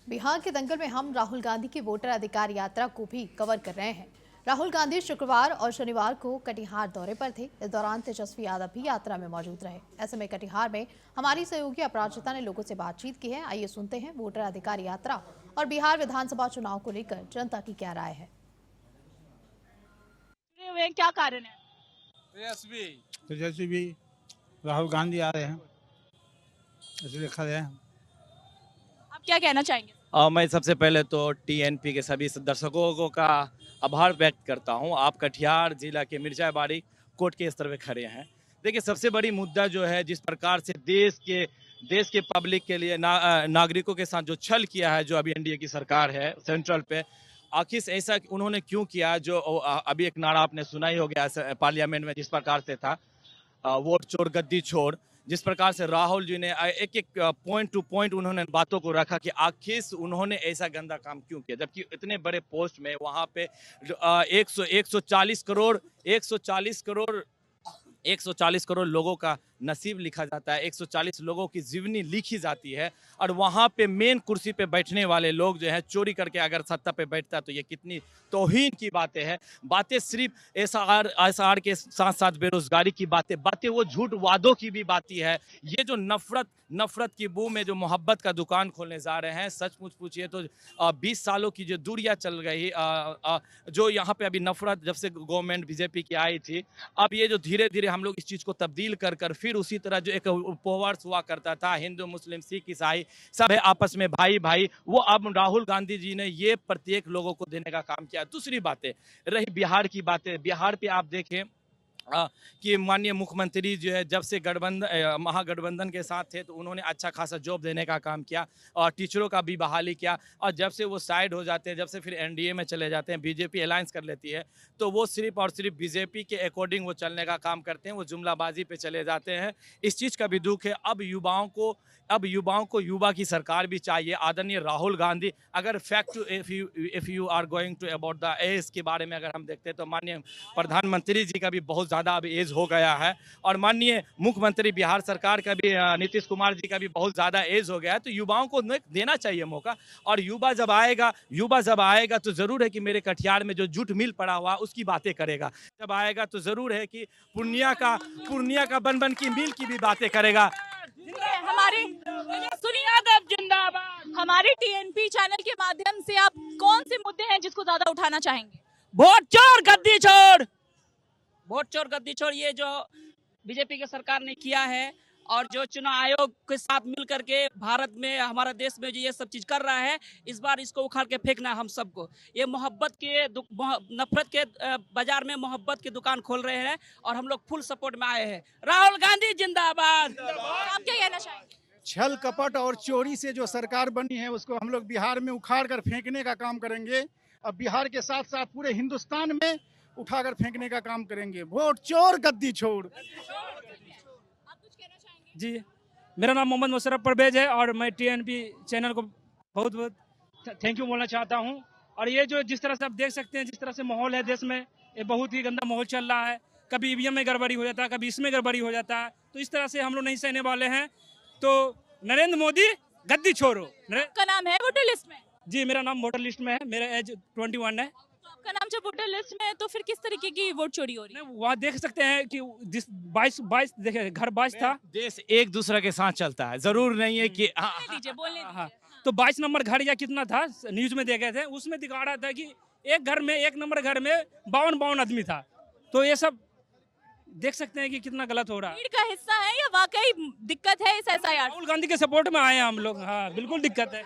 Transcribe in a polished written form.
बिहार के दंगल में हम राहुल गांधी की वोटर अधिकार यात्रा को भी कवर कर रहे हैं। राहुल गांधी शुक्रवार और शनिवार को कटिहार दौरे पर थे। इस दौरान तेजस्वी यादव भी यात्रा में मौजूद रहे। ऐसे में कटिहार में हमारी सहयोगी अपराजिता ने लोगों से बातचीत की है। आइए सुनते हैं वोटर अधिकार यात्रा और बिहार विधानसभा चुनाव को लेकर जनता की क्या राय है। क्या कारण है? तेजस्वी राहुल गांधी आ रहे हैं, इसलिए खड़े हैं। आप क्या कहना चाहेंगे? मैं सबसे पहले तो टीएनपी के सभी दर्शकों का आभार व्यक्त करता हूं। आप कटिहार जिला के मिर्जाबाड़ी कोर्ट के स्तर पे खड़े हैं। देखिए, सबसे बड़ी मुद्दा जो है, जिस प्रकार से देश के पब्लिक के लिए नागरिकों के साथ जो छल किया है, जो अभी एनडीए की सरकार है सेंट्रल पे, आखिर ऐसा उन्होंने क्यों किया? जो अभी एक नारा आपने सुना ही हो गया पार्लियामेंट में, जिस प्रकार से था वोट चोर गद्दी छोड़। जिस प्रकार से राहुल जी ने एक एक पॉइंट टू पॉइंट उन्होंने बातों को रखा कि आखिर उन्होंने ऐसा गंदा काम क्यों किया, जबकि इतने बड़े पोस्ट में वहां पे 140 करोड़ लोगों का नसीब लिखा जाता है, 140 लोगों की जीवनी लिखी जाती है, और वहां पे मेन कुर्सी पे बैठने वाले लोग जो है चोरी करके अगर सत्ता पे बैठता है तो ये कितनी तौहीन की बातें हैं। बातें सिर्फ एसआर के साथ साथ बेरोजगारी की बातें वो झूठ वादों की भी बातें है। ये जो नफरत की बू में जो मोहब्बत का दुकान खोलने जा रहे हैं, सचमुच पूछिए तो 20 सालों की जो दूरियां चल रही, जो यहाँ पे अभी नफरत जब से गवर्नमेंट बीजेपी की आई थी, अब ये जो धीरे धीरे हम लोग इस चीज को तब्दील कर फिर उसी तरह जो एक उपवास हुआ करता था, हिंदू मुस्लिम सिख ईसाई सब है आपस में भाई भाई, वो अब राहुल गांधी जी ने ये प्रत्येक लोगों को देने का काम किया। दूसरी बातें रही बिहार की बातें, बिहार पे आप देखें कि माननीय मुख्यमंत्री जो है जब से महागठबंधन के साथ थे तो उन्होंने अच्छा खासा जॉब देने का काम किया और टीचरों का भी बहाली किया, और जब से वो साइड हो जाते हैं, जब से फिर एनडीए में चले जाते हैं, बीजेपी अलायंस कर लेती है, तो वो सिर्फ और सिर्फ बीजेपी के अकॉर्डिंग वो चलने का काम करते हैं, वो जुमलाबाजी पे चले जाते हैं। इस चीज़ का भी दुख है। अब युवाओं को युवा की सरकार भी चाहिए। आदरणीय राहुल गांधी, अगर fact if you are going to about the age के बारे में अगर हम देखते हैं तो माननीय प्रधानमंत्री जी का भी बहुत ज़्यादा अब एज हो गया है, और माननीय मुख्यमंत्री बिहार सरकार का भी नीतीश कुमार जी का भी बहुत ज़्यादा एज हो गया है। तो युवाओं को देना चाहिए मौका, और युवा जब आएगा तो ज़रूर है कि मेरे कटिहार में जो जूट मिल पड़ा हुआ उसकी बातें करेगा। जब आएगा तो ज़रूर है कि पूर्णिया का बन की मिल की भी बातें करेगा। हमारे टीएनपी चैनल के माध्यम से आप कौन से मुद्दे हैं जिसको ज्यादा उठाना चाहेंगे? वोट चोर गद्दी छोड़, वोट चोर गद्दी छोड़, ये जो बीजेपी की सरकार ने किया है और जो चुनाव आयोग के साथ मिल करके भारत में, हमारा देश में जो ये सब चीज कर रहा है, इस बार इसको उखाड़ के फेंकना है हम सबको। ये नफरत के बाजार में मोहब्बत की दुकान खोल रहे हैं और हम लोग फुल सपोर्ट में आए हैं। राहुल गांधी जिंदाबाद। आप क्या कहना चाहेंगे? छल कपट और चोरी से जो सरकार बनी है उसको हम लोग बिहार में उखाड़ कर फेंकने का काम करेंगे, और बिहार के साथ साथ पूरे हिंदुस्तान में उठाकर फेंकने का काम करेंगे। वोट चोर गद्दी छोड़। आप कुछ कहना चाहेंगे? जी, मेरा नाम मोहम्मद मुशर्रफ परवेज है और मैं टीएनपी चैनल को बहुत बहुत थैंक यू बोलना चाहता हूं। और ये जो जिस तरह से आप देख सकते हैं, जिस तरह से माहौल है देश में, ये बहुत ही गंदा माहौल चल रहा है। कभी ईवीएम में गड़बड़ी हो जाता है, कभी इसमें गड़बड़ी हो जाता है, तो इस तरह से हम लोग नहीं सहने वाले हैं। तो नरेंद्र मोदी गद्दी छोड़ो। आपका नाम है वोटर लिस्ट में? जी, मेरा नाम वोटर लिस्ट में है, मेरा एज 21 है। तो आपका नाम जब वोटर लिस्ट में है तो फिर किस तरीके की वोट चोरी हो रही है? वहाँ देख सकते हैं कि 22 देखे, घर 22 था। देश एक दूसरे के साथ चलता है, जरूर नहीं है कि बोलने दीजिए। तो 22 नंबर घर या कितना था, न्यूज में देखे थे, उसमें दिखा रहा था कि एक नंबर घर में 52 आदमी था। तो ये सब देख सकते हैं कि कितना गलत हो रहा है। भीड़ का हिस्सा है या वाकई दिक्कत है इस एसआईआर? राहुल गांधी के सपोर्ट में आए हैं हम लोग। हाँ, बिल्कुल दिक्कत है।